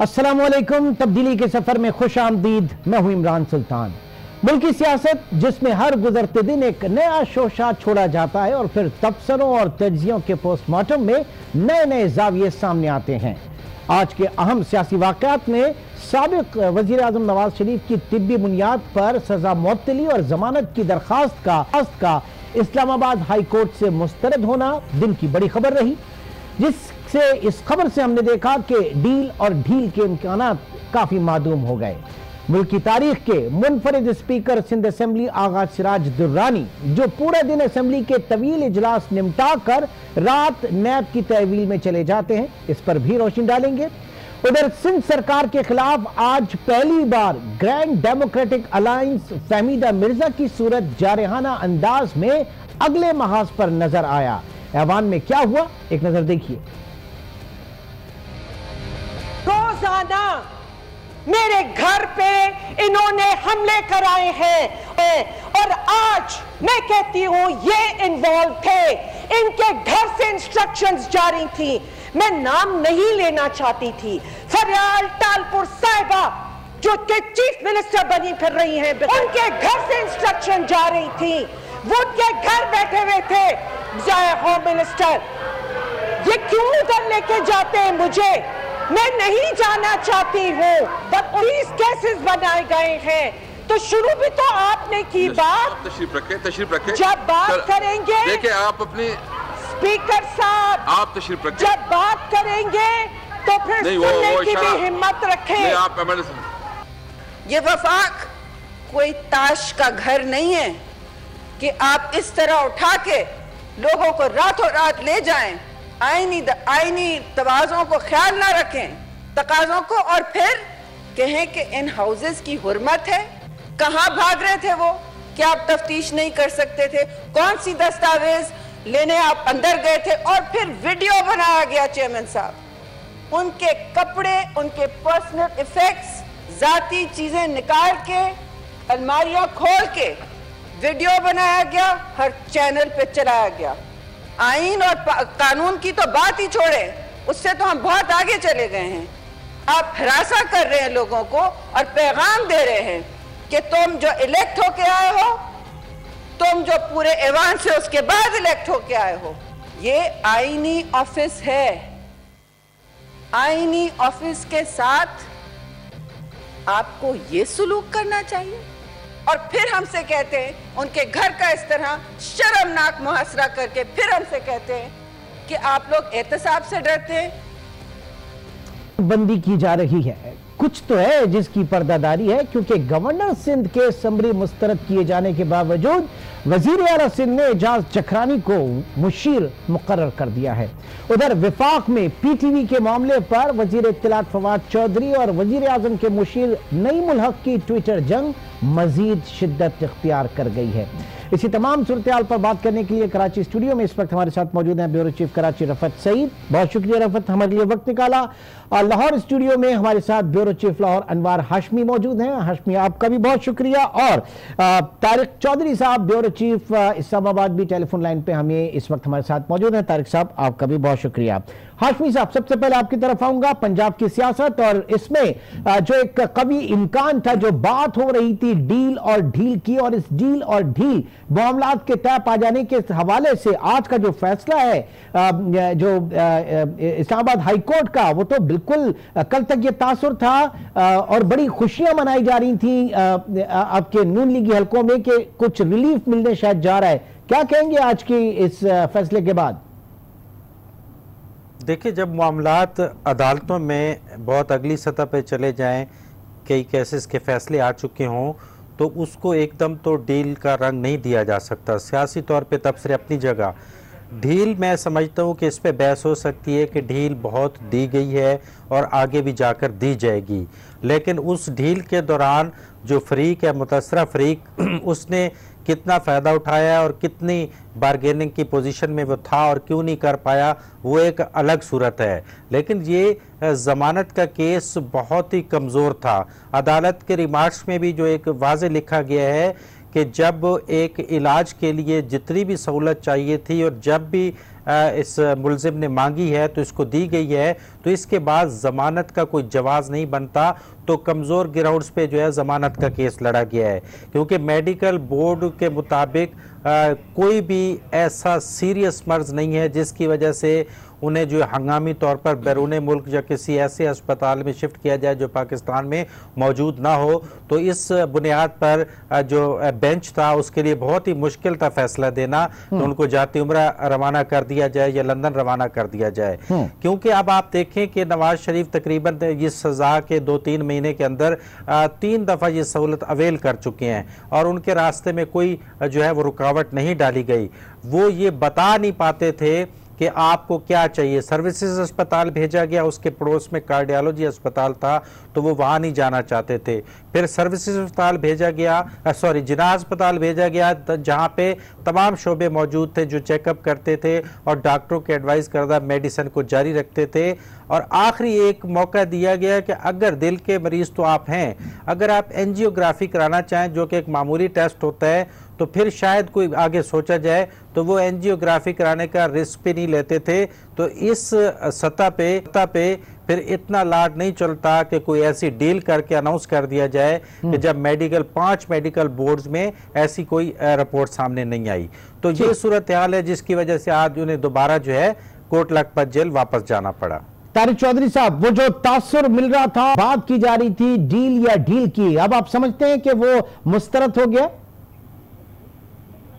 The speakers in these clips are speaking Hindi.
अस्सलामुअलैकुम। तब्दीली के सफर में खुश आमदीद। मैं हूं इमरान सुल्तान। मुल्की सियासत जिसमें हर गुजरते दिन एक नया शोशा छोड़ा जाता है और फिर तबसरों और तज्जियों के पोस्टमार्टम में नए नए जाविये सामने आते हैं। आज के अहम सियासी वाक़यात में साबिक वज़ीर आज़म नवाज शरीफ की तिब्बी बुनियाद पर सजा मुअत्तली और जमानत की दरखास्त का इस्लामाबाद हाई कोर्ट से मुस्तरद होना दिन की बड़ी खबर रही, जिससे इस खबर से हमने देखा कि डील और ढील के इम्कानात काफी मादूम हो गए। मुल्क की तारीख के मुनफरिद स्पीकर सिंध असेंबली आगा सिराज दुर्रानी, जो पूरे दिन असेंबली के तवील इजलास निमटा कर रात नैब की तहवील में चले जाते हैं, इस पर भी रोशनी डालेंगे। उधर सिंध सरकार के खिलाफ आज पहली बार grand democratic alliance Fahmida Mirza की सूरत जारहाना अंदाज में अगले महाज पर नजर आया। ऐवान में क्या हुआ, एक नजर देखिए। रोजाना मेरे घर पे इन्होंने हमले कराए हैं और आज मैं कहती हूं ये इन्वॉल्व थे, इनके घर से इंस्ट्रक्शंस जारी थी। मैं नाम नहीं लेना चाहती थी। फरियाल टालपुर साहिबा जो के चीफ मिनिस्टर बनी फिर रही हैं, उनके घर से इंस्ट्रक्शन जा रही थी। वो उनके घर बैठे हुए थे। होम मिनिस्टर ये क्यों उधर लेके जाते हैं मुझे, मैं नहीं जाना चाहती हूँ। 30 केसेस बनाए गए हैं, तो शुरू भी तो आपने की बात। तशरीफ रखे जब बात करेंगे, देखिए आप अपनी स्पीकर साहब, आप तशरीफ रखे, जब बात करेंगे तो फिर सुनने की भी हिम्मत रखें। आप ये वफाक कोई ताश का घर नहीं है कि आप इस तरह उठा के लोगों को रातों रात ले जाएं, आईनी तवाज़ों को ख्याल ना रखें, तकाज़ों को, और फिर कहें कि इन हाउसेस की हुर्मत है। कहां भाग रहे थे वो? क्या आप तफ्तीश नहीं कर सकते थे? कौन सी दस्तावेज लेने आप अंदर गए थे? और फिर वीडियो बनाया गया चेयरमैन साहब, उनके कपड़े, उनके पर्सनल इफेक्ट्स, जाती चीजें निकाल के, अलमारियां खोल के वीडियो बनाया गया, हर चैनल पे चलाया गया। आईन और कानून की तो बात ही छोड़े, उससे तो हम बहुत आगे चले गए हैं। आप हरासा कर रहे हैं लोगों को और पैगाम दे रहे हैं कि तुम जो इलेक्ट होके आए हो, तुम जो पूरे ऐवान से उसके बाद इलेक्ट होके आए हो, ये आईनी ऑफिस है। आईनी ऑफिस के साथ आपको ये सुलूक करना चाहिए। और फिर हमसे कहते हैं, उनके घर का इस तरह शर्मनाक मुहासरा करके फिर हमसे कहते हैं कि आप लोग एहतसाब से डरते हैं। बंदी की जा रही है, कुछ तो है जिसकी पर्दादारी है, क्योंकि गवर्नर सिंध के समरी मुस्तरद किए जाने के बावजूद वजीर आला सिंध ने एजाज चखरानी को मुशीर मुकर्रर कर दिया है। उधर विफाक में पीटीवी के मामले पर वजीर इत्तलात फवाद चौधरी और वजीर आजम के मुशीर नईम उल हक की ट्विटर जंग मजीद शिद्दत इख्तियार कर गई है। इसी तमाम सूरत हाल पर बात करने के लिए कराची स्टूडियो में इस वक्त हमारे साथ मौजूद हैं ब्यूरो चीफ कराची रफत सईद। बहुत शुक्रिया रफत, हमारे लिए वक्त निकाला। और लाहौर स्टूडियो में हमारे साथ ब्यूरो चीफ लाहौर अनवार हाशमी मौजूद हैं। हाशमी, आपका भी बहुत शुक्रिया। और तारिक चौधरी साहब ब्यूरो चीफ इस्लामाबाद भी टेलीफोन लाइन पे हमें इस वक्त हमारे साथ मौजूद हैं। तारिक साहब, आपका भी बहुत शुक्रिया। हाशमी साहब, सबसे पहले आपकी तरफ आऊंगा। पंजाब की सियासत और इसमें जो एक कभी इम्कान था, जो बात हो रही थी डील और ढील की, और इस डील और ढील मामलात के तय पा जाने के हवाले से आज का जो फैसला है जो इस्लामाबाद हाई कोर्ट का, वो तो बिल्कुल कल तक ये तासुर था और बड़ी खुशियां मनाई जा रही थी आपके नून लीगी हलकों में कि कुछ रिलीफ मिलने शायद जा रहा है। क्या कहेंगे आज की इस फैसले के बाद? देखिए, जब मामलात अदालतों में बहुत अगली सतह पे चले जाएं, कई केसेस के फैसले आ चुके हों, तो उसको एकदम तो डील का रंग नहीं दिया जा सकता। सियासी तौर पे तबसरे अपनी जगह, ढील मैं समझता हूँ कि इस पे बहस हो सकती है कि ढील बहुत दी गई है और आगे भी जाकर दी जाएगी, लेकिन उस ढील के दौरान जो फरीक है, मुतसरा फरीक, उसने कितना फ़ायदा उठाया और कितनी बारगेनिंग की पोजीशन में वो था और क्यों नहीं कर पाया, वो एक अलग सूरत है। लेकिन ये ज़मानत का केस बहुत ही कमज़ोर था। अदालत के रिमार्क्स में भी जो एक वाज़े लिखा गया है कि जब एक इलाज के लिए जितनी भी सहूलत चाहिए थी और जब भी इस मुलजिम ने मांगी है तो इसको दी गई है, तो इसके बाद ज़मानत का कोई जवाज़ नहीं बनता, तो कमज़ोर ग्राउंड्स पे जो है ज़मानत का केस लड़ा गया है। क्योंकि मेडिकल बोर्ड के मुताबिक कोई भी ऐसा सीरियस मर्ज नहीं है जिसकी वजह से उन्हें जो हंगामी तौर पर बैरून मुल्क या किसी ऐसे अस्पताल में शिफ्ट किया जाए जो पाकिस्तान में मौजूद ना हो। तो इस बुनियाद पर जो बेंच था उसके लिए बहुत ही मुश्किल था फैसला देना कि उनको जाती उम्र रवाना कर दिया जाए या लंदन रवाना कर दिया जाए। क्योंकि अब आप देखें कि नवाज शरीफ तकरीबन इस सजा के 2-3 महीने के अंदर 3 दफ़ा ये सहूलत अवेल कर चुके हैं और उनके रास्ते में कोई जो है वो रुकावट नहीं डाली गई। वो ये बता नहीं पाते थे कि आपको क्या चाहिए। सर्विसेज अस्पताल भेजा गया, उसके पड़ोस में कार्डियोलॉजी अस्पताल था तो वो वहाँ नहीं जाना चाहते थे। फिर सर्विसेज अस्पताल भेजा गया, जिना अस्पताल भेजा गया जहाँ पे तमाम शोबे मौजूद थे जो चेकअप करते थे और डॉक्टरों के एडवाइस करदा मेडिसिन को जारी रखते थे। और आखिरी एक मौका दिया गया कि अगर दिल के मरीज तो आप हैं, अगर आप एंजियोग्राफी कराना चाहें जो कि एक मामूली टेस्ट होता है तो फिर शायद कोई आगे सोचा जाए, तो वो एंजियोग्राफी कराने का रिस्क भी नहीं लेते थे। तो इस सतह पे फिर इतना लाड नहीं चलता कि कोई ऐसी डील करके अनाउंस कर दिया जाए कि जब 5 मेडिकल बोर्ड्स में ऐसी कोई रिपोर्ट सामने नहीं आई। तो ये सूरत हाल है जिसकी वजह से आज उन्हें दोबारा जो है कोट लखपत जेल वापस जाना पड़ा। तारिक चौधरी साहब, वो जो तासुर मिल रहा था, बात की जा रही थी डील या डील की, अब आप समझते हैं कि वो मुस्तरद हो गया?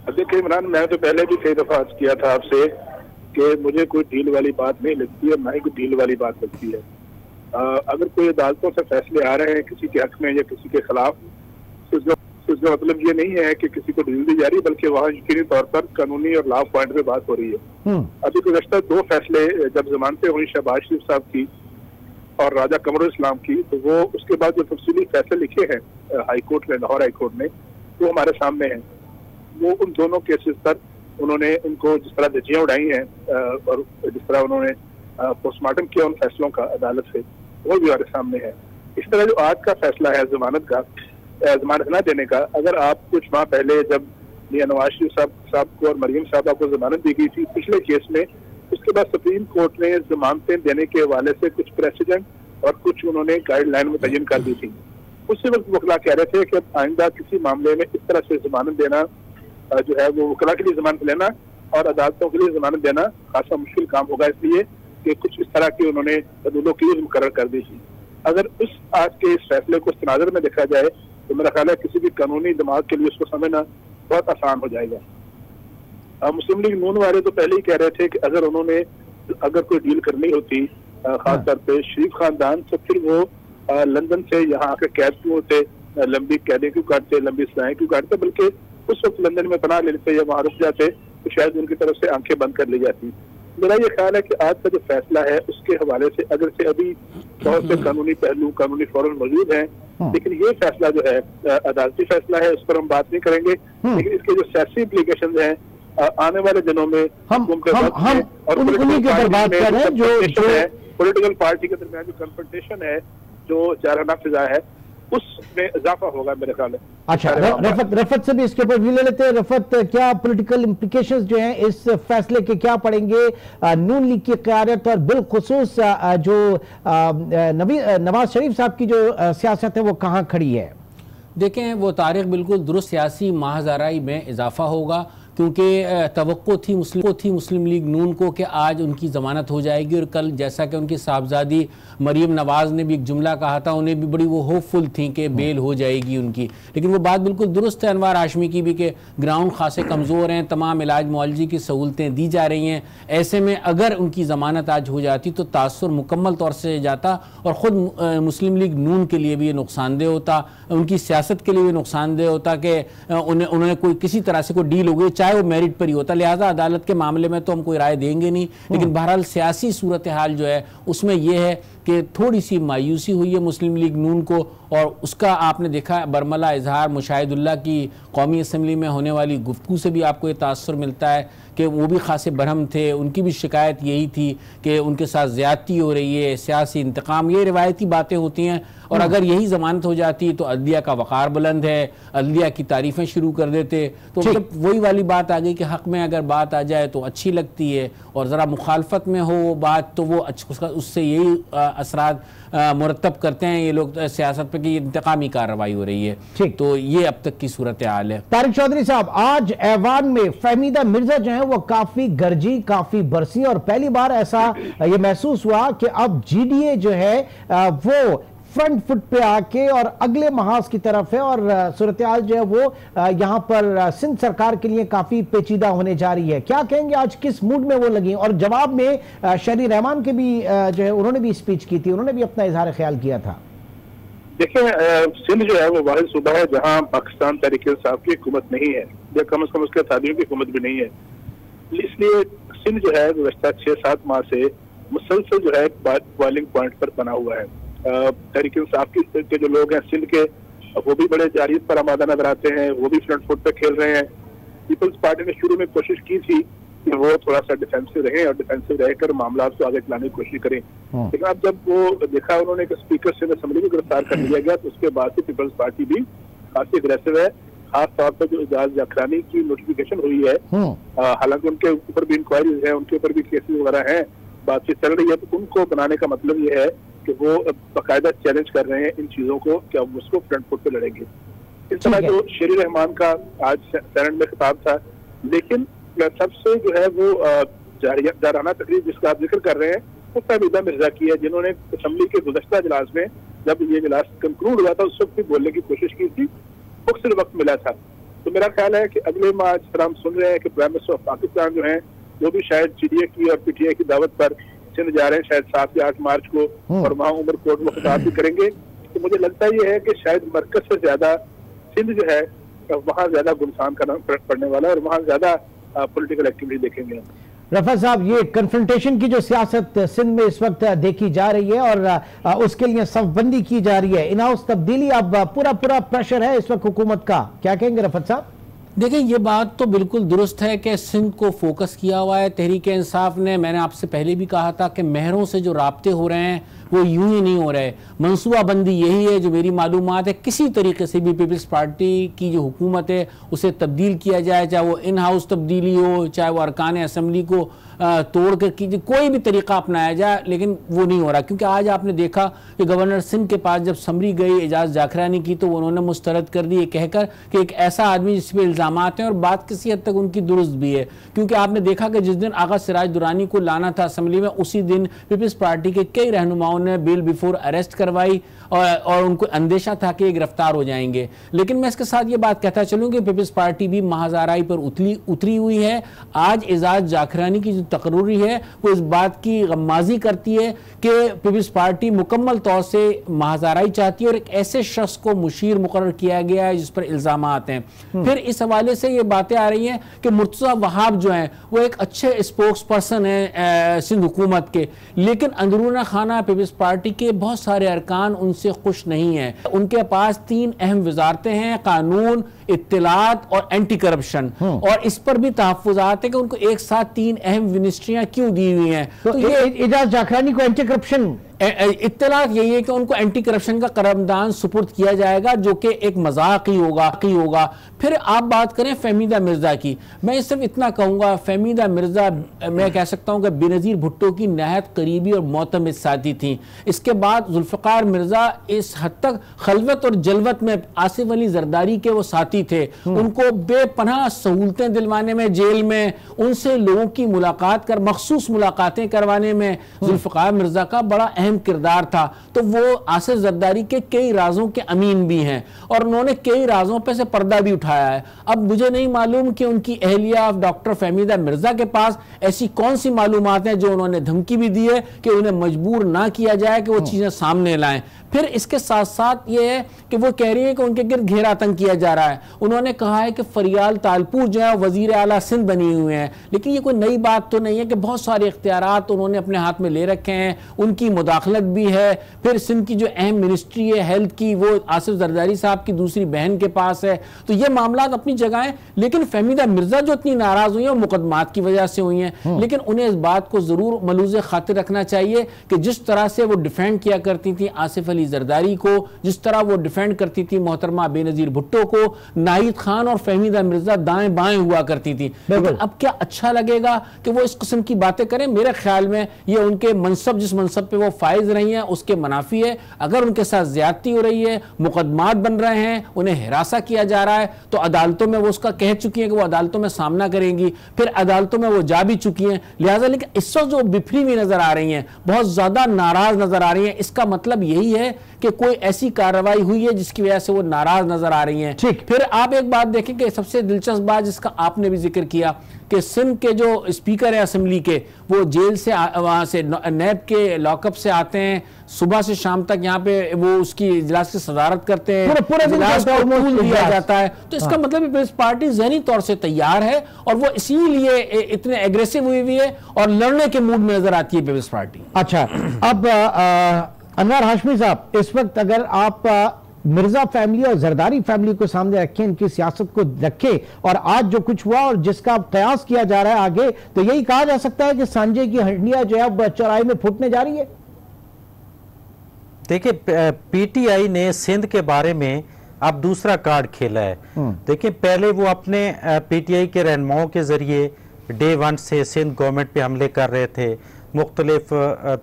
देखिए इमरान, मैं तो पहले भी कई दफा अर्ज किया था आपसे कि मुझे कोई डील वाली बात नहीं लगती है, ना ही कोई डील वाली बात लगती है। अगर कोई अदालतों से फैसले आ रहे हैं किसी के हक में या किसी के खिलाफ, तो इसका मतलब ये नहीं है कि किसी को डील दी जा रही है, बल्कि वहाँ यकीनी तौर पर कानूनी और लॉ पॉइंट पे बात हो रही है। अभी गुज़श्ता 2 फैसले जब जमानतें हुई शहबाज शरीफ साहब की और राजा कमरुल इस्लाम की, तो वो उसके बाद जो तफसीली फैसले लिखे हैं हाईकोर्ट ने, लाहौर हाईकोर्ट ने, वो हमारे सामने हैं। वो उन दोनों केसेस पर उन्होंने उनको जिस तरह धज्जियां उड़ाई हैं और जिस तरह उन्होंने पोस्टमार्टम किया उन फैसलों का अदालत से, वो भी हमारे सामने है। इस तरह जो आज का फैसला है जमानत का, जमानत न देने का, अगर आप कुछ माह पहले जब मियां नवाज शरीफ साहब को और मरियम साहबा को जमानत दी गई थी पिछले केस में, उसके बाद सुप्रीम कोर्ट ने जमानतें देने के हवाले से कुछ प्रेसिडेंट और कुछ उन्होंने गाइडलाइन मुतय्यन कर दी थी। उसी वक्त वकला कह रहे थे कि अब आइंदा किसी मामले में इस तरह से जमानत देना जो है वो वकला के लिए जमानत लेना और अदालतों के लिए जमानत देना खासा मुश्किल काम होगा, इसलिए कि कुछ इस तरह की उन्होंने हदूदों की मुकर्रर कर दी थी। अगर उस आज के इस फैसले को तनाज़ुर में देखा जाए तो मेरा ख्याल है किसी भी कानूनी दिमाग के लिए उसको समझना बहुत आसान हो जाएगा। मुस्लिम लीग नून वाले तो पहले ही कह रहे थे कि अगर कोई डील करनी होती खासतौर पे शरीफ खानदान, तो फिर वो लंदन से यहाँ आकर कैद क्यों होते, लंबी कैदें क्यों काटते, लंबी सजाएं क्यों काटते, बल्कि उस वक्त लंदन में पनाह लेते या वहाँ रुक जाते तो शायद उनकी तरफ से आंखें बंद कर ली जाती। मेरा ये ख्याल है कि आज का जो फैसला है उसके हवाले से अगर से अभी बहुत से कानूनी पहलू, कानूनी फौरन मौजूद हैं, लेकिन ये फैसला जो है अदालती फैसला है, उस पर हम बात नहीं करेंगे, लेकिन इसके जो सियासी इम्प्लीकेशन हैं आने वाले दिनों में हम उन्हीं के ऊपर बात कर रहे हैं। जो पॉलिटिकल पार्टी के दरमियान जो कन्फ्रंटेशन है, जो जारहाना फिजा है, उसमें इजाफा होगा मेरे ख्याल है। अच्छा, रफत से भी इसके ऊपर भी ले लेते हैं। रफत, क्या पॉलिटिकल इम्प्लीकेशंस जो हैं इस फैसले के क्या पड़ेंगे? नून लीग की क़यादत और बिलखुसूस जो नवाज शरीफ साहब की जो सियासत है वो कहाँ खड़ी है? देखें, वो तारीख बिल्कुल दुरुस्त सियासी माहज़ाराई में इजाफा होगा, क्योंकि तवक्को थी मुस्लिम लीग नून को कि आज उनकी ज़मानत हो जाएगी, और कल जैसा कि उनकी साहबजादी मरीम नवाज़ ने भी एक जुमला कहा था, उन्हें भी बड़ी वो होपफुल थी कि बेल हो जाएगी उनकी। लेकिन वो बात बिल्कुल दुरुस्त है अनवार हाशमी की भी कि ग्राउंड खासे कमज़ोर हैं, तमाम इलाज मुआलजी की सहूलतें दी जा रही हैं। ऐसे में अगर उनकी ज़मानत आज हो जाती तो तासुर मुकम्मल तौर से जाता और ख़ुद मुस्लिम लीग नून के लिए भी ये नुकसानदेह होता, उनकी सियासत के लिए भी नुकसानदेह होता कि उन्होंने कोई किसी तरह से कोई डील हो गई, चाहे वो मेरिट पर ही होता। लिहाजा अदालत के मामले में तो हम कोई राय देंगे नहीं, लेकिन बहरहाल सियासी सूरत हाल जो है उसमें यह है कि थोड़ी सी मायूसी हुई है मुस्लिम लीग नून को, और उसका आपने देखा बरमला इजहार मुशाहिदुल्लाह की कौमी असम्बली में होने वाली गुफ्तगू से भी आपको ये तासुर मिलता है कि वो भी खासे बरहम थे। उनकी भी शिकायत यही थी कि उनके साथ ज़्यादती हो रही है, सियासी इंतकाम, ये रिवायती बातें होती हैं। और अगर यही ज़मानत हो जाती तो अदलिया का वक़ार बुलंद है, अदलिया की तारीफ़ें शुरू कर देते। तो मतलब वही वाली बात आ गई कि हक़ में अगर बात आ जाए तो अच्छी लगती है, और ज़रा मुखालफत में हो वो बात तो वो उससे यही असरात मुरतब करते हैं ये लोग सियासत पे कि इंतकामी कार्रवाई हो रही है। तो ये अब तक की सूरत हाल है। तारिक चौधरी साहब, आज ऐवान में फहमीदा मिर्जा जो है वो काफी गरजी, काफी बरसी, और पहली बार ऐसा ये महसूस हुआ कि अब जीडीए जो है वो फ्रंट फुट पे आके और अगले महाज की तरफ है, और सूरत-ए-हाल जो है वो यहां पर सिंध सरकार के लिए काफी पेचीदा होने जा रही है। क्या कहेंगे आज किस मूड में वो लगी? और जवाब में शहरी रहमान के भी जो है उन्होंने भी स्पीच की थी, उन्होंने भी अपना इजहार ख्याल किया था। देखिए, सिंध जो है वो वाहिद सूबा है जहां पाकिस्तान तहरीक-ए-इंसाफ की हुकूमत नहीं है, या कम से कम उसके साथियों की हुकूमत भी नहीं है। इसलिए सिंध जो है गुज़श्ता 6-7 माह से मुसलसल जो है बॉइलिंग पॉइंट पर बना हुआ है। तहरीक-ए-इंसाफ के जो लोग हैं सिंध के, वो भी बड़े जारियत पर आमादा नजर आते हैं, वो भी फ्रंट फुट पे खेल रहे हैं। पीपल्स पार्टी ने शुरू में कोशिश की थी कि वो थोड़ा सा डिफेंसिव रहे और डिफेंसिव रहकर मामला को आगे चलाने की कोशिश करें, लेकिन अब जब वो देखा उन्होंने कि स्पीकर से असेंबली को गिरफ्तार कर लिया गया, तो उसके बाद से पीपल्स पार्टी भी काफी अग्रेसिव है। खास तौर पर जो एजाज जाखरानी की नोटिफिकेशन हुई है, हालांकि उनके ऊपर भी इंक्वायरीज है, उनके ऊपर भी केसेस वगैरह हैं, बातचीत चल रही है, तो उनको बनाने का मतलब ये है कि वो बाकायदा चैलेंज कर रहे हैं इन चीजों को कि अब उसको फ्रंट फुट पे लड़ेंगे। इस तरह जो शेरी रहमान का आज सेनेट में खिताब था, लेकिन सबसे जो है वो जाराना तकरीर जिसका आप जिक्र कर रहे हैं वो फहमीदा मिर्जा की है, जिन्होंने असम्बली के गुज़श्ता इजलास में जब ये इजलास कंक्लूड हुआ था उस वक्त भी बोलने की कोशिश की थी, मुख्तलिफ वक्त मिला था। तो मेरा ख्याल है कि अगले माह जिस तरह हम सुन रहे हैं कि प्राइम मिनिस्टर ऑफ पाकिस्तान जो है वो भी शायद जीडीए की और पीटीआई की दावत पर सिंध जा रहे हैं शायद 7 या 8 मार्च को, और वहाँ उमरकोट में खिताब भी करेंगे। तो मुझे लगता ये है कि शायद मरकज से ज्यादा सिंध जो है वहाँ ज्यादा गुमसान करना पड़ने वाला है और वहाँ ज्यादा पॉलिटिकल एक्टिविटी देखेंगे। रफा साहब, ये कन्फ्रंटेशन की जो सियासत सिंध में इस वक्त देखी जा रही है और उसके लिए सफबंदी की जा रही है, इन हाउस तब्दीली, अब पूरा प्रेशर है इस वक्त हुकूमत का, क्या कहेंगे रफत साहब? देखिए, ये बात तो बिल्कुल दुरुस्त है कि सिंध को फोकस किया हुआ है तहरीक इंसाफ ने। मैंने आपसे पहले भी कहा था कि महरों से जो राब्ते हो रहे हैं वो यूं ही नहीं हो रहे, मनसूबाबंदी यही है। जो मेरी मालूमात है, किसी तरीके से भी पीपल्स पार्टी की जो हुकूमत है उसे तब्दील किया जाए, चाहे वो इन हाउस तब्दीली हो, चाहे वो अरकान असम्बली को तोड़ कर कीजिए, कोई भी तरीका अपनाया जाए, लेकिन वो नहीं हो रहा। क्योंकि आज आपने देखा कि गवर्नर सिंध के पास जब समरी गई एजाज जाखरानी की, तो उन्होंने मुस्तरद कर दी कहकर कि एक ऐसा आदमी जिस पर इल्ज़ामात हैं, और बात किसी हद तक उनकी दुरुस्त भी है। क्योंकि आपने देखा कि जिस दिन आगा सिराज दुरानी को लाना था असम्बली में, उसी दिन पीपल्स पार्टी के कई रहनुमाओं ने बेल बिफोर अरेस्ट करवाई और उनको अंदेशा था कि गिरफ्तार हो जाएंगे। लेकिन मैं इसके साथ ये बात कहता चलूँ कि पीपल्स पार्टी भी महाजाराई पर उतरी हुई है। आज एजाज जाखरानी की जो तकरीर है वो इस बात की गम्माजी करती है कि पीपल्स पार्टी मुकम्मल तौर से महाजाराई चाहती है और एक ऐसे शख्स को मुशीर मुकर्रर किया गया है जिस पर इल्जामात हैं। फिर इस हवाले से ये बातें आ रही हैं कि मुर्तज़ा वहाब जो हैं वो एक अच्छे स्पोक्स पर्सन है सिंध हुकूमत के, लेकिन अंदरूना खाना पीपल्स पार्टी के बहुत सारे अरकान उनसे खुश नहीं है। उनके पास 3 अहम वजारतें हैं, कानून, इत्तलात और एंटी करप्शन, और इस पर भी तहफ़्फ़ुज़ात है कि उनको एक साथ 3 अहम मिनिस्ट्रियां क्यों दी हुई हैं। तो ये एजाज जाखरानी को एंटी करप्शन इत्तलात यही है कि उनको एंटी करप्शन का करारदान सुपुर्द किया जाएगा, जो कि एक मजाक ही होगा। फिर आप बात करें फहमीदा मिर्जा की, मैं सिर्फ इतना कहूंगा, फहमीदा मिर्जा मैं कह सकता हूं कि बेनज़ीर भुट्टो की नहायत करीबी और मोतमिद साथी थी। इसके बाद जुल्फ़िकार मिर्जा इस हद तक खलवत और जलवत में आसिफ अली जरदारी के वो साथी थे। उनको बेपनाह सहूलतें दिलवाने में, जेल में उनसे लोगों की मुलाकात कर मखसूस मुलाकातें करवाने में जुल्फ़िकार मिर्जा का बड़ा अहम किरदार था। तो वो आसिफ जरदारी के कई राजों के अमीन भी हैं और उन्होंने कई राजों पे से पर्दा भी उठाया है। अब मुझे नहीं मालूम कि उनकी अहलिया डॉक्टर फहमीदा मिर्जा के पास ऐसी कौन सी मालूमात हैं जो उन्होंने धमकी भी दी है कि उन्हें मजबूर ना किया जाए कि वो चीजें सामने लाएं। फिर इसके साथ साथ ये है कि वो कह रही है कि उनके गिर्द घेरा आतंक किया जा रहा है। उन्होंने कहा है कि फरियाल तालपुर जो है वजीर आला सिंध बनी हुए हैं, लेकिन ये कोई नई बात तो नहीं है कि बहुत सारे इख्तियारात उन्होंने अपने हाथ में ले रखे हैं। उनकी मुदाखलत भी है। फिर सिंध की जो अहम मिनिस्ट्री है हेल्थ की, वो आसिफ जरदारी साहब की दूसरी बहन के पास है। तो ये मामला अपनी जगह है, लेकिन फहमीदा मिर्जा जो इतनी नाराज हुई है वो मुकदमात की वजह से हुई हैं। लेकिन उन्हें इस बात को जरूर मलूज़ खातिर रखना चाहिए कि जिस तरह से वो डिफेंड किया करती थी आसिफ अली जरदारी को, जिस तरह वो डिफेंड करती थी मोहतरमा बेनजीर भुट्टो को, नाहिद खान और फहमीदा मिर्जा दाएं बाएं हुआ करती थी। लेकिन अब क्या अच्छा लगेगा कि वो इस किस्म की बातें करें? मेरे ख्याल में ये उनके मनसब, जिस मनसब पे वो फाइज रही हैं, उसके मुनाफी है। अगर उनके साथ ज्यादती हो रही है, मुकदमात बन रहे हैं, उन्हें हिरासा किया जा रहा है, तो अदालतों में वो उसका कह चुकी हैं कि वो अदालतों में सामना करेंगी, फिर अदालतों में वो जा भी चुकी हैं। लिहाजा लेकिन इस वक्त जो बिफरी हुई नजर आ रही हैं, बहुत ज्यादा नाराज नजर आ रही हैं, इसका मतलब यही है कि कोई ऐसी कार्रवाई हुई है जिसकी वजह से वो नाराज नजर आ रही हैं। ठीक, फिर आप एक बात देखें कि सबसे दिलचस्प बात जिसका आपने भी जिक्र किया कि सिंध के जो स्पीकर है असेंबली के, वो जेल से वहां से नैब के लॉकअप से आते हैं, सुबह से शाम तक यहाँ पे वो उसकी इजलास की सदारत करते हैं, पूरे दिन इजलास को टूल दिया जाता है। तो इसका मतलब पीपल्स पार्टी ज़हनी तौर से तैयार है और वो इसीलिए इतने एग्रेसिव हुई है और लड़ने के मूड में नजर आती है पीपल्स पार्टी। अच्छा, अब अनवर हाशमी साहब, इस वक्त अगर आप मिर्जा फैमिली और जरदारी फैमिली को सामने रखें, इनकी सियासत को रखें और आज जो कुछ हुआ और जिसका कयास किया जा रहा है आगे, तो यही कहा जा सकता है कि सांझे की हड्डियां जो है चौराहे में फूटने जा रही है। देखिए, पीटीआई ने सिंध के बारे में अब दूसरा कार्ड खेला है। देखिए, पहले वो अपने पीटीआई के रहनुमाओं के जरिए डे 1 से सिंध गवर्नमेंट पे हमले कर रहे थे, मुख्तलिफ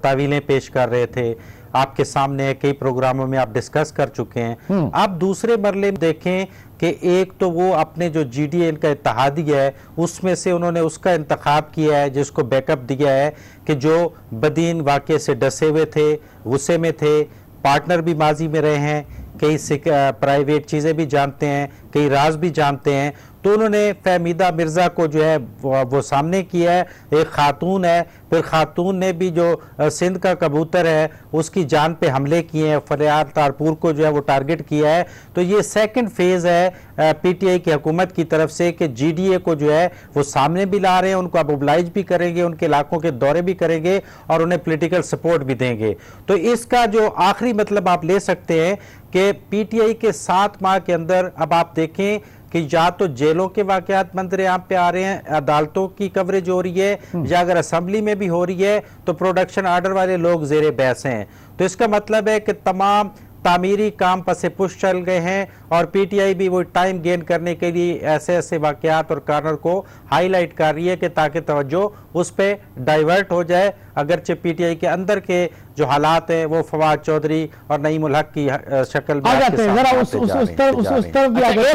तावीलें पेश कर रहे थे, आपके सामने कई प्रोग्रामों में आप डिस्कस कर चुके हैं। आप दूसरे मरले में देखें कि एक तो वो अपने जो जीडीए का इत्तेहादिया है उसमें से उन्होंने उसका इंतखाब किया है, जिसको बैकअप दिया है कि जो बदीन वाक़े से डसे हुए थे, गुस्से में थे, पार्टनर भी माजी में रहे हैं, कई प्राइवेट चीज़ें भी जानते हैं, कई राज भी जानते हैं। तो उन्होंने फहमीदा मिर्ज़ा को जो है वो सामने किया है। एक खातून है, फिर खातून ने भी जो सिंध का कबूतर है उसकी जान पे हमले किए हैं, फरियाद तारपुर को जो है वो टारगेट किया है। तो ये सेकंड फेज़ है पीटीआई की हुकूमत की तरफ से कि जीडीए को जो है वो सामने भी ला रहे हैं, उनको अब मोबिलाइज भी करेंगे, उनके इलाकों के दौरे भी करेंगे और उन्हें पोलिटिकल सपोर्ट भी देंगे। तो इसका जो आखिरी मतलब आप ले सकते हैं कि पीटीआई के 7 माह के अंदर अब आप देखें कि या तो जेलों के वाकयात मंजर आम पे आ रहे हैं, अदालतों की कवरेज हो रही है, या अगर असेंबली में भी हो रही है तो प्रोडक्शन आर्डर वाले लोग जेरे बहस हैं। तो इसका मतलब है कि तमाम तामीरी काम पसे पुश चल गए हैं और पीटीआई भी वो टाइम गेन करने के लिए ऐसे ऐसे वाकयात और कार्नर को हाईलाइट कर रही है कि ताकि तवज्जो उस पर डाइवर्ट हो जाए। अगरचे पीटीआई के अंदर के जो हालात हैं वो फवाद चौधरी और नईम उल हक की शक्ल में एक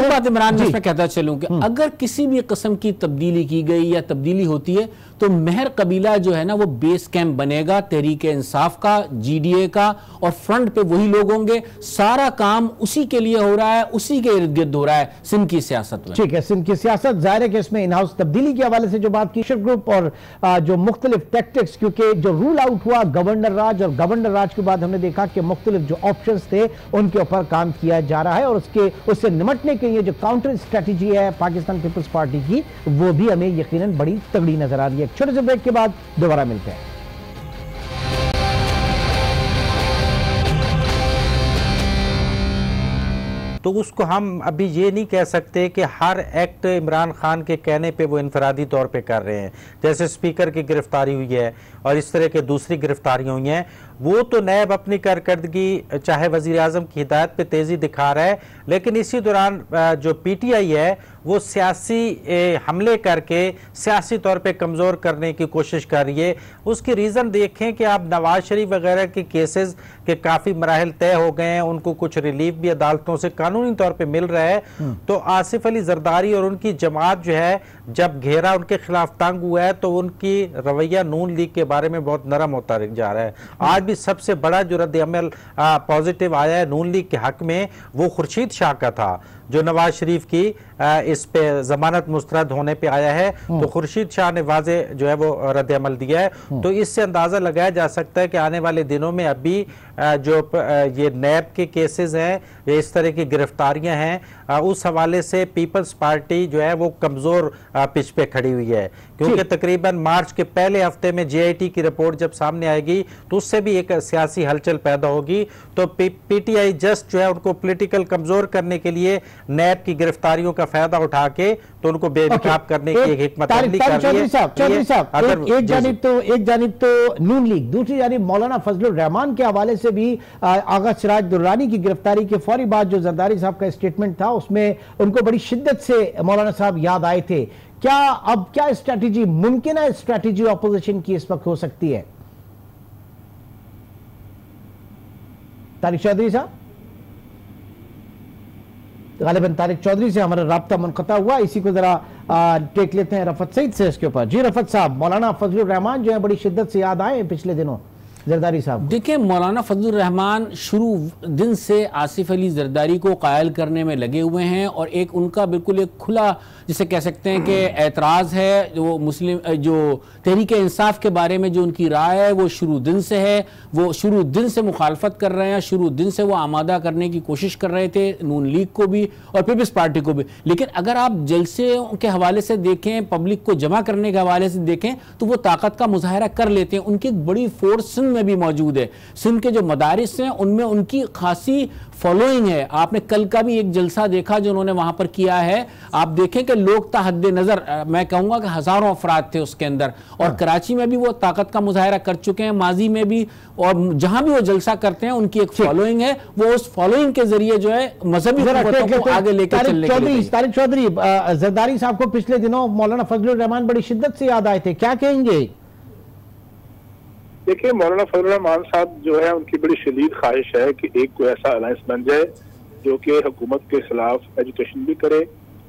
बात इमरान जिसमें कहता चलूं कि अगर किसी भी किस्म की तब्दीली की गई या तब्दीली होती है तो मेहर कबीला जो है ना वो बेस कैंप बनेगा तहरीक इंसाफ का, जीडीए का, और फ्रंट पे वही लोग होंगे। सारा काम उसी के लिए हो रहा है, उसी के इर्द गिर्द हो रहा है सिंध की सियासत में। ठीक है, सिंध की सियासत जाहिर है कि इसमें इन हाउस तब्दीली के हवाले से जो बात की ग्रुप और जो मुख्तलिफ टैक्टिक्स, क्योंकि जो रूल आउट हुआ गवर्नर राज, और गवर्नर राज के बाद हमने देखा कि मुख्तलिफ जो ऑप्शंस थे उनके ऊपर काम किया जा रहा है और उससे निमटने के लिए जो काउंटर स्ट्रेटजी है पाकिस्तान पीपल्स पार्टी की, वो भी हमें यकीनन बड़ी तगड़ी नजर आ रही है। छोटे से ब्रेक के बाद दोबारा मिलते हैं। तो उसको हम अभी ये नहीं कह सकते कि हर एक्ट इमरान खान के कहने पे वो इनफरादी तौर पे कर रहे हैं। जैसे स्पीकर की गिरफ्तारी हुई है और इस तरह के दूसरी गिरफ्तारियां हुई हैं, वो तो नैब अपनी कारकर्दगी चाहे वज़ीर आज़म की हिदायत पे तेज़ी दिखा रहा है, लेकिन इसी दौरान जो पीटीआई है वो सियासी हमले करके सियासी तौर पे कमज़ोर करने की कोशिश कर रही है। उसकी रीज़न देखें कि आप नवाज शरीफ वगैरह के केसेस के काफ़ी मराहल तय हो गए हैं, उनको कुछ रिलीफ भी अदालतों से कानूनी तौर पे मिल रहा है। तो आसिफ अली जरदारी और उनकी जमात जो है जब घेरा उनके खिलाफ तंग हुआ है तो उनकी रवैया नून लीग के बारे में बहुत नरम होता जा रहा है। आज भी सबसे बड़ा जो रद्द अमल पॉजिटिव आया है नून लीग के हक में वो खुर्शीद शाह का था, जो नवाज शरीफ की इस पे जमानत मुस्तरद होने पे आया है, तो खुर्शीद शाह ने वाजे जो है वो रद्द अमल दिया है। तो इससे अंदाजा लगाया जा सकता है कि आने वाले दिनों में अभी जो ये नैब के केसेस हैं, ये इस तरह की गिरफ्तारियां हैं, उस हवाले से पीपल्स पार्टी जो है वो कमजोर पिच पे खड़ी हुई है, क्योंकि तकरीबन मार्च के पहले हफ्ते में JIT की रिपोर्ट जब सामने आएगी तो उससे भी एक सियासी हलचल पैदा होगी। तो PTI जस्ट जो है उनको पॉलिटिकल कमजोर करने के लिए नैब की गिरफ्तारियों का फायदा उठा के तो उनको बेनकाब करने की एक हिकमत अमली कर रही है। चौधरी साहब, एक जानिब तो नून लीग, दूसरी जानिब मौलाना फजलुर रहमान के हवाले से भी आगा सिराज दुर्रानी की गिरफ्तारी के फौरी बाद जो जरदारी साहब का स्टेटमेंट था उसमें उनको बड़ी शिद्दत से मौलाना साहब याद आए थे। क्या स्ट्रैटेजी मुमकिन है, स्ट्रैटेजी ऑपोजिशन की इस वक्त हो सकती है? तारिक चौधरी साहब, गालिबन तारिक चौधरी से हमारा राब्ता मुनक़ता हुआ, इसी को जरा टेक लेते हैं रफत सईद से इसके ऊपर। जी रफत साहब, मौलाना फजलुर रहमान जो है बड़ी शिद्दत से याद आए पिछले दिनों जरदारी साहब। देखिए, मौलाना फजलुर रहमान शुरू दिन से आसिफ अली जरदारी को कायल करने में लगे हुए हैं और एक उनका बिल्कुल एक खुला जिसे कह सकते हैं कि एतराज़ है जो मुस्लिम जो तहरीक इंसाफ के बारे में जो उनकी राय है वो शुरू दिन से है, वो शुरू दिन से मुखालफत कर रहे हैं, शुरू दिन से वो आमादा करने की कोशिश कर रहे थे नून लीग को भी और पीपल्स पार्टी को भी। लेकिन अगर आप जलसे के हवाले से देखें, पब्लिक को जमा करने के हवाले से देखें तो वो ताकत का मुजाहरा कर लेते हैं। उनकी एक बड़ी फोर्स सिंध में भी मौजूद है, सिंध के जो मदारिस हैं उनमें उनकी खासी फॉलोइंग है। आपने कल का भी एक जलसा देखा जो उन्होंने वहां पर किया है, आप देखें कि लोग हद नजर, मैं कहूंगा कि हजारों अफराद थे उसके अंदर, और कराची में भी वो ताकत का मुजाहरा कर चुके हैं माजी में भी, और जहां भी वो जलसा करते हैं उनकी एक फॉलोइंग है, वो उस फॉलोइंग के जरिए जो है मजहबी कुव्वतों को आगे लेकर चलने के लिए। तारिक चौधरी, जरदारी साहब को पिछले दिनों मौलाना फजलुर रहमान बड़ी शिद्दत से याद आए थे, क्या कहेंगे? देखिए, मौलाना फजलुर रहमान साहब जो है उनकी बड़ी शदीद ख्वाहिश है कि एक कोई ऐसा अलायंस बन जाए जो कि हुकूमत के खिलाफ एजुकेशन भी करे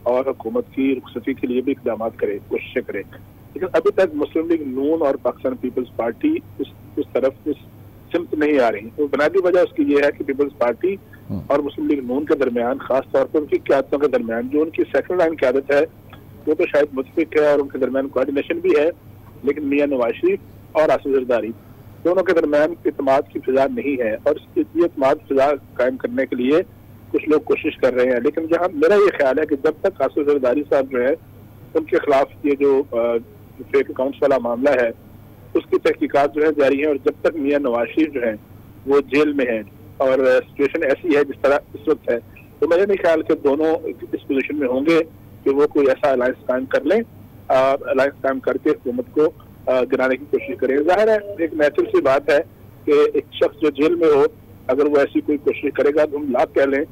और हुकूमत की रुखसती के लिए भी इक़दाम करे, कोशिशें करे। लेकिन अभी तक मुस्लिम लीग नून और पाकिस्तान पीपल्स पार्टी उस तरफ उस सिमत नहीं आ रही। तो बुनियादी वजह उसकी ये है कि पीपल्स पार्टी और मुस्लिम लीग नून के दरमियान, खास तौर पर उनकी क़यादतों के दरमियान, जो उनकी सेकंड लाइन क़यादत है वो तो शायद मुतफिक है और उनके दरमियान कोऑर्डिनेशन भी है, लेकिन मियां नवाज शरीफ और आसिफ जरदारी दोनों के दरमियान इत्मीनान की फिजा नहीं है, और इस इत्मीनान फिजा कायम करने के लिए कुछ लोग कोशिश कर रहे हैं। लेकिन जहाँ मेरा ये ख्याल है कि जब तक आसिफ जरदारी साहब जो है उनके खिलाफ ये जो फेक अकाउंट्स वाला मामला है उसकी तहकीकात जो है जारी है, और जब तक मियां नवाज शरीफ जो है वो जेल में है और सिचुएशन ऐसी है जिस तरह इस वक्त है, तो मेरे नहीं ख्याल कि दोनों इस पोजीशन में होंगे कि वो कोई ऐसा अलायंस कायम कर लें, अलायंस कायम करके हुकूमत को गिराने की कोशिश करें। जाहिर है एक नेचुरल सी बात है कि एक शख्स जो जेल में हो अगर वो ऐसी कोई कोशिश करेगा तो हम लाभ कह लें,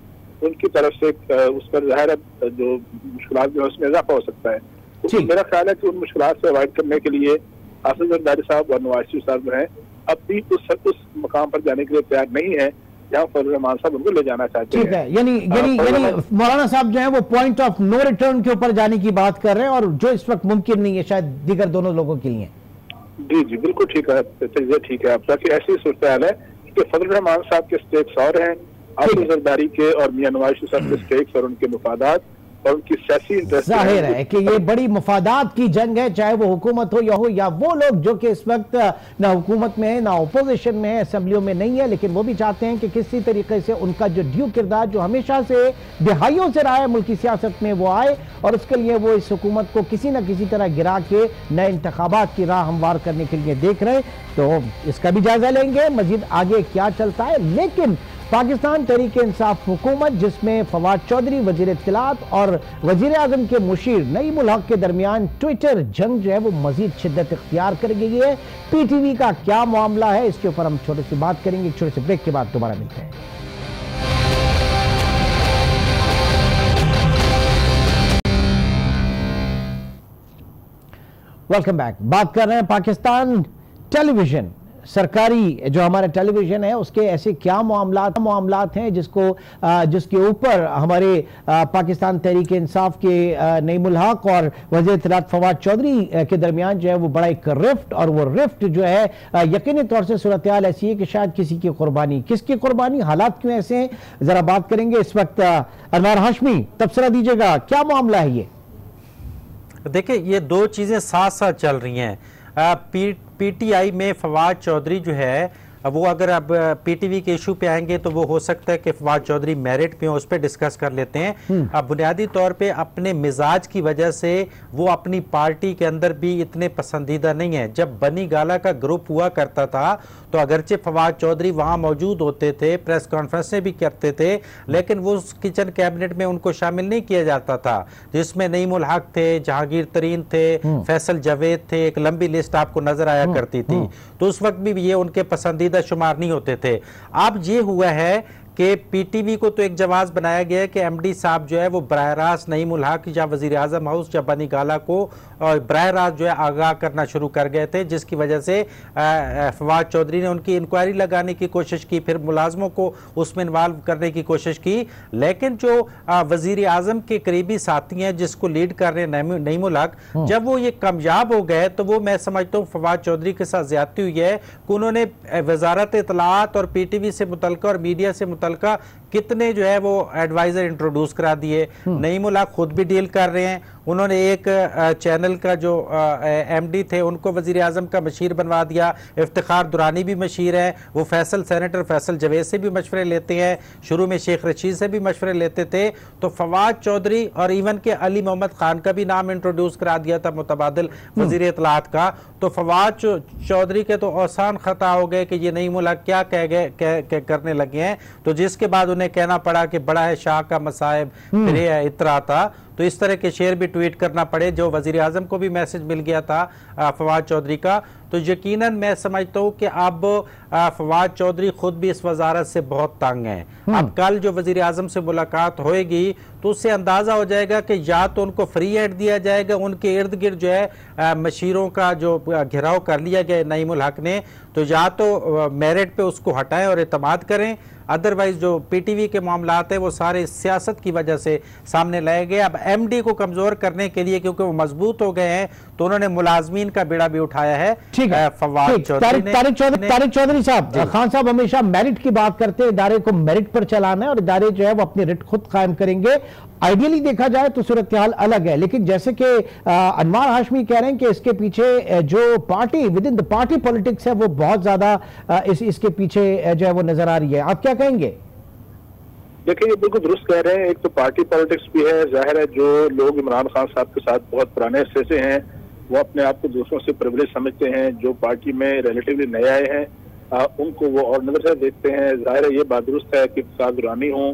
उनकी तरफ से उस पर जाहिर है जो मुश्किलात जो है उसमें इजाफा हो सकता है। तो मेरा ख्याल है कि उन मुश्किलात से अवॉइड करने के लिए आसिफ जरदारी साहब और नवाज शरीफ साहब जो है अब भी उस मकाम पर जाने के लिए तैयार नहीं है जहाँ फजलुर रहमान साहब उनको ले जाना चाहते हैं। ठीक है, यानी मौलाना साहब जो है वो पॉइंट ऑफ नो रिटर्न के ऊपर जाने की बात कर रहे हैं, और जो इस वक्त मुमकिन नहीं है शायद दीगर दोनों लोगों के लिए। जी जी बिल्कुल ठीक है, ठीक है आपका कि ऐसी सूरत हाल है कि फजलुर रहमान साहब के स्टेक्स और हैं, आसिफ जरदारी के और मियां नवाज शरीफ साहब के स्टेक्स और उनके मुफादात और उनकी सियासी इंटरेस्ट। जाहिर है कि ये बड़ी मुफादात की जंग है, चाहे वो हुकूमत हो या वो लोग जो कि इस वक्त ना हुकूमत में है ना अपोजिशन में है, असेंबलियों में नहीं है, लेकिन वो भी चाहते हैं कि किसी तरीके से उनका जो ड्यू किरदार जो हमेशा से दिहाइयों से रहा है मुल्की सियासत में वो आए, और उसके लिए वो इस हुकूमत को किसी न किसी तरह गिरा के नए इंतखाबात की राह हमवार करने के लिए देख रहे हैं। तो इसका भी जायजा लेंगे मजीद आगे क्या चलता है। लेकिन पाकिस्तान तहरीक इंसाफ हुकूमत जिसमें फवाद चौधरी वजीर इत्तलात और वजीर आजम के मुशीर नईम उल हक के दरमियान ट्विटर जंग जो है वो मजीद शिद्दत इख्तियार कर गई है। PTV का क्या मामला है इसके ऊपर हम छोटी सी बात करेंगे, छोटे से ब्रेक के बाद दोबारा मिलते हैं। Welcome back. बात कर रहे हैं पाकिस्तान टेलीविजन सरकारी जो हमारा टेलीविजन है उसके ऐसे क्या मामलात हैं जिसके ऊपर हमारे पाकिस्तान तहरीक इंसाफ के नईमुल हक और वज़ीर इत्तलात फवाद चौधरी के दरमियान जो है वो बड़ा एक रिफ्ट, और वो रिफ्ट जो है यकीनी तौर से सूरत हाल ऐसी है कि शायद किसी की कुर्बानी, किसकी कुर्बानी, हालात क्यों ऐसे हैं, जरा बात करेंगे इस वक्त। अनवार हाशमी, तबसरा दीजिएगा, क्या मामला है ये? देखिए, ये दो चीजें साथ साथ चल रही हैं। पीटीआई में फवाद चौधरी जो है वो अगर अब पीटीवी के इशू पे आएंगे तो वो हो सकता है कि फवाद चौधरी मेरिट पे उस पर डिस्कस कर लेते हैं। अब बुनियादी तौर पे अपने मिजाज की वजह से वो अपनी पार्टी के अंदर भी इतने पसंदीदा नहीं है। जब बनी गाला का ग्रुप हुआ करता था तो अगरचे फवाद चौधरी वहां मौजूद होते थे, प्रेस कॉन्फ्रेंसें भी करते थे, लेकिन वो उस किचन कैबिनेट में उनको शामिल नहीं किया जाता था जिसमें नईमुल हक थे, जहांगीर तरीन थे, फैसल जावेद थे, एक लंबी लिस्ट आपको नजर आया करती थी। तो उस वक्त भी ये उनके पसंदीदा शुमार नहीं होते थे। अब ये हुआ है कि पीटीवी को तो एक जवाब बनाया गया है कि एमडी साहब जो है वो बराह रास्त नईमुल हक या वजीर आजम हाउस या बनी गाला को बराह रास्त जो है आगाह करना शुरू कर गए थे, जिसकी वजह से फवाद चौधरी ने उनकी इंक्वायरी लगाने की कोशिश की, फिर मुलाजमों को उसमें इन्वॉल्व करने की कोशिश की। लेकिन जो वजीर आजम के करीबी साथी हैं जिसको लीड कर रहे हैं नईमुल हक, जब वो ये कामयाब हो गए तो वो मैं समझता हूँ फवाद चौधरी के साथ ज्यादती हुई है कि उन्होंने वजारत इत्तलात और पीटीवी से मुतल्लिका और मीडिया से मुतल्लिका कितने जो है वो एडवाइजर इंट्रोड्यूस करा दिए। नईमुल हक खुद भी डील कर रहे हैं। उन्होंने एक चैनल का जो एमडी थे उनको वजीर आजम का मशीर बनवा दिया। इफ्तिखार दुरानी भी मशीर है, वो सेनेटर फैसल जावेद से भी मशवरे लेते हैं, शुरू में शेख रशीद से भी मशवरे लेते थे। तो फवाद चौधरी और इवन के अली मोहम्मद खान का भी नाम इंट्रोड्यूस करा दिया था मुतबादिल वजीर इत्तलात का। तो फवाद चौधरी के तो आसान खता हो गए कि ये नईमुल हक क्या करने लगे हैं, तो जिसके बाद उन्हें कहना पड़ा कि बड़ा है शाह का मसाइब फिर इतरा था। तो इस तरह के शेर भी ट्वीट करना पड़े, जो वजीर आजम को भी मैसेज मिल गया था फवाद चौधरी का। तो यकीनन मैं समझता हूँ कि अब फवाद चौधरी खुद भी इस वजारत से बहुत तंग हैं। अब कल जो वजीर आजम से मुलाकात होएगी तो उससे अंदाजा हो जाएगा कि या तो उनको फ्री हैंड दिया जाएगा, उनके इर्द गिर्द जो है मशीरों का जो घेराव कर लिया गया नईमुल हक ने, तो या तो मेरिट पे उसको हटाएं और एतमाद करें, अदरवाइज जो पीटीवी के मामलात है वो सारे सियासत की वजह से सामने लाए गए। अब एमडी को कमजोर करने के लिए क्योंकि वो मजबूत हो गए हैं तो उन्होंने मुलाजमीन का बेड़ा भी उठाया है। ठीक है, फवाद तारिक चौधरी साहब, खान साहब हमेशा मेरिट की बात करते हैं, इदारे को मेरिट पर चलाना है और इदारे जो है वो अपनी रिट खुद कायम करेंगे। आइडियली देखा जाए तो सूरत हाल अलग है, लेकिन जैसे कि अनवार हाशमी कह रहे हैं कि इसके पीछे जो party with in the party politics है वो बहुत ज्यादा इसके पीछे जो है वो नजर आ रही है। आप क्या कहेंगे? देखिए, ये बिल्कुल दुरुस्त कह रहे हैं। एक तो पार्टी पॉलिटिक्स भी है, जाहिर है जो लोग इमरान खान साहब के साथ बहुत पुराने अरसे से हैं वो अपने आप को दूसरों से प्रिविलेज समझते हैं। जो पार्टी में रिलेटिवली नए आए हैं उनको वो और नजर से देखते हैं। जाहिर है ये बात दुरुस्त है कि इफ्तिखार दुरानी हों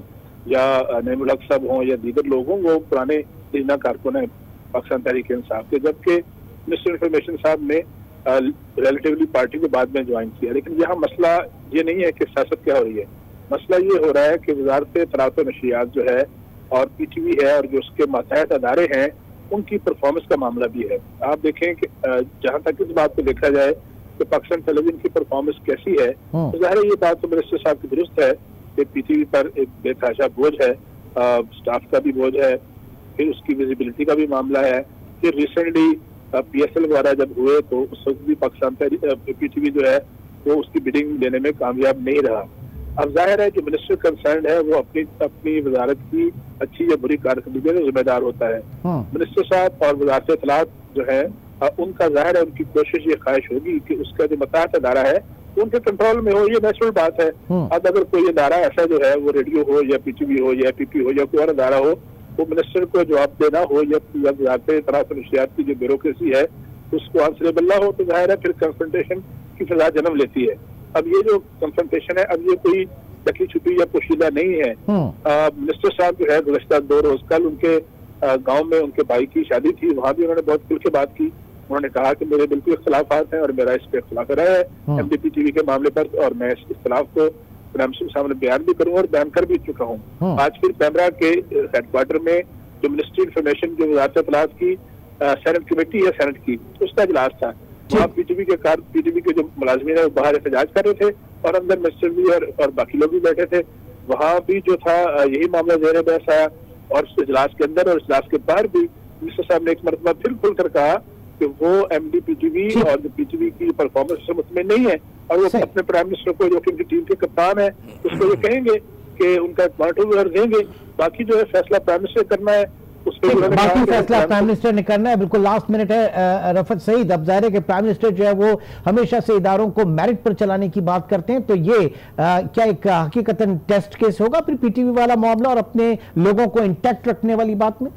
या नईमुल हक साहब हों या दीगर लोग हों, वो पुराने लीना कारकुन हैं पाकिस्तान तहरीक इंसाफ के, जबकि मिनिस्टर इंफॉर्मेशन साहब ने रिलेटिवली पार्टी को बाद में ज्वाइन किया। लेकिन यहाँ मसला ये नहीं है कि सियासत क्या हो रही है, मसला ये हो रहा है कि वजारत इत्तलात व नशियात जो है और पीटीवी है और जो उसके मातहत अदारे हैं उनकी परफॉर्मेंस का मामला भी है। आप देखें कि जहाँ तक इस बात को देखा जाए कि पाकिस्तान टेलीविजन की परफॉर्मेंस कैसी है, तो जाहिर है ये बात तो मिनिस्टर साहब की दुरुस्त है कि पीटीवी पर एक बेतहाशा बोझ है, स्टाफ का भी बोझ है, फिर उसकी विजिबिलिटी का भी मामला है। फिर रिसेंटली PSL वगैरह जब हुए तो उस वक्त भी पाकिस्तान पीटीवी जो है वो उसकी बिडिंग देने में कामयाब नहीं रहा। अब जाहिर है कि मिनिस्टर कंसर्न है वो अपनी वजारत की अच्छी या बुरी कारकर्दगी में जिम्मेदार होता है। मिनिस्टर साहब और वजारत इत्तलात जो है उनका जाहिर है उनकी कोशिश ये ख्वाहिश होगी कि उसका जो मतहत अदारा है उनके कंट्रोल में हो, ये नेचुरल बात है। अब अगर कोई अदारा ऐसा जो है वो रेडियो हो या पीटीवी हो या PP हो या कोई और अदारा हो, वो मिनिस्टर को जवाब देना हो या वजारत इत्तलात व नशियात की जो ब्यूरोक्रेसी है उसको आंसरेबल ना हो, तो जाहिर है फिर कंफ्रंटेशन की सजा जन्म लेती है। अब ये जो कंफ्रंटेशन है, अब ये कोई ढकी छुपी या पोशीदा नहीं है। मिनिस्टर साहब जो है गुज़श्ता 2 रोज कल उनके गांव में उनके भाई की शादी थी, वहां भी उन्होंने बहुत खुल के बात की। उन्होंने कहा कि मेरे बिल्कुल इख्तलाफात हैं और मेरा इस पे इख्तलाफ रहा है MDP TV के मामले पर, और मैं इस इख्तलाफ को प्रेमसिंह सामने बयान भी करूँ और बयान कर भी चुका हूँ। आज फिर कैमरा के हेडक्वार्टर में जो मिनिस्ट्री इंफॉर्मेशन जो वजारत इत्तलात की सेनेट कमेटी है सेनेट की, उसका इजलास था। वहाँ पीटीवी के जो मुलाजमीन है वो बाहर एहतजाज कर रहे थे और अंदर मिनिस्टर भी और बाकी लोग भी बैठे थे। वहाँ भी जो था यही मामला ज़ेर बहस आया और उस इजलास के अंदर और इजलास के बाहर भी मिनिस्टर साहब ने एक मरतबा फिर खुलकर कहा कि वो एमडी पीटीवी और पीटीवी की परफॉर्मेंस से मुतमिन नहीं है और वो अपने प्राइम मिनिस्टर को, जो कि उनकी टीम के कप्तान है, उसको ये कहेंगे कि उनका मॉनिटर देंगे, बाकी जो है फैसला प्राइम मिनिस्टर करना है। बाकी फैसला प्राइम मिनिस्टर ने करना है। बिल्कुल लास्ट मिनट है रफत सईद, अब जाहिर है कि प्राइम मिनिस्टर जो है वो हमेशा से इदारों को मेरिट पर चलाने की बात करते हैं, तो ये क्या एक हकीकतन टेस्ट केस होगा फिर पीटीवी वाला मामला और अपने लोगों को इंटैक्ट रखने वाली बात में?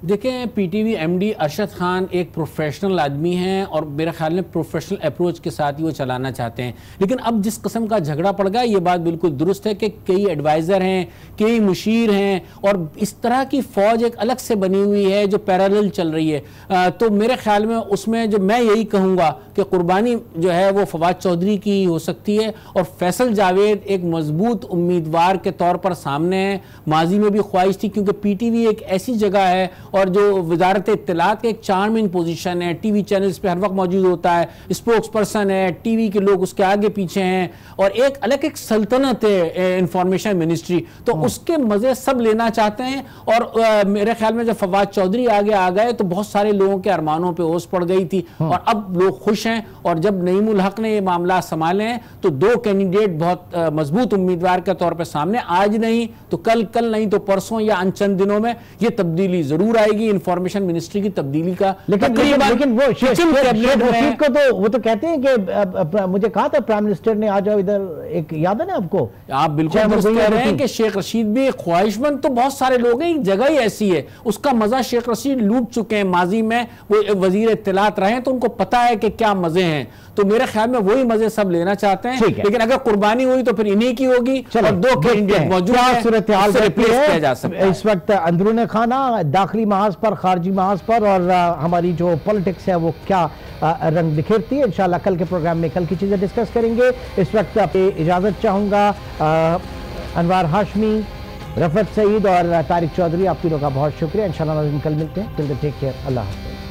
देखें, पीटीवी एमडी अरशद खान एक प्रोफेशनल आदमी हैं और मेरे ख्याल में प्रोफेशनल अप्रोच के साथ ही वो चलाना चाहते हैं। लेकिन अब जिस किस्म का झगड़ा पड़ गया, ये बात बिल्कुल दुरुस्त है कि कई एडवाइज़र हैं, कई मुशीर हैं और इस तरह की फ़ौज एक अलग से बनी हुई है जो पैरेलल चल रही है। तो मेरे ख्याल में उसमें जो मैं यही कहूँगा कि कुर्बानी जो है वो फवाद चौधरी की हो सकती है और फैसल जावेद एक मजबूत उम्मीदवार के तौर पर सामने है। माजी में भी ख्वाहिश थी, क्योंकि पीटीवी एक ऐसी जगह है और जो वजारत इत्तलात का एक चार्मिंग पोजीशन है, टीवी चैनल्स पे हर वक्त मौजूद होता है, स्पोक्स पर्सन है, टीवी के लोग उसके आगे पीछे हैं और एक अलग एक सल्तनत है इंफॉर्मेशन मिनिस्ट्री, तो उसके मजे सब लेना चाहते हैं। और मेरे ख्याल में जब फवाद चौधरी आगे आ गए तो बहुत सारे लोगों के अरमानों पे ओस पड़ गई थी और अब लोग खुश हैं। और जब नईमुल हक ने ये मामला संभाले हैं तो दो कैंडिडेट बहुत मजबूत उम्मीदवार के तौर पर सामने, आज नहीं तो कल नहीं तो परसों या चंद दिनों में ये तब्दीली जरूर आएगी, इंफॉर्मेशन मिनिस्ट्री की तब्दीली का। लेकिन वो को तो वो तो कहते हैं कि मुझे कहा था प्राइम मिनिस्टर ने आ जाओ इधर, एक याद है ना आपको? आप बिल्कुल कह रहे हैं कि शेख रशीद भी ख्वाहिशमंद तो बहुत सारे लोग हैं, जगह ही ऐसी है, उसका मजा शेख रशीद लूट चुके हैं, माजी में वो वजीर इत्तलात रहे तो उनको पता है कि क्या मजे हैं। तो मेरे ख्याल में वही मजे सब लेना चाहते हैं, लेकिन अगर कुर्बानी हुई तो फिर इन्हीं की होगी और दो कैंडिडेट मौजूद हैं, सूरत हाल किया जा सकता है। इस वक्त अंदरूनी खाना, दाखिली महाज पर, खारजी महाज पर और हमारी जो पॉलिटिक्स है वो क्या रंग बिखेरती है, इंशाल्लाह कल के प्रोग्राम में कल की चीजें डिस्कस करेंगे। इस वक्त इजाजत चाहूंगा। अनवार हाशमी, रफत सईद और तारिक चौधरी, आप तीनों का बहुत शुक्रिया। इंशाल्लाह कल मिलते हैं। टिल देन टेक केयर, अल्लाह हाफ़िज़।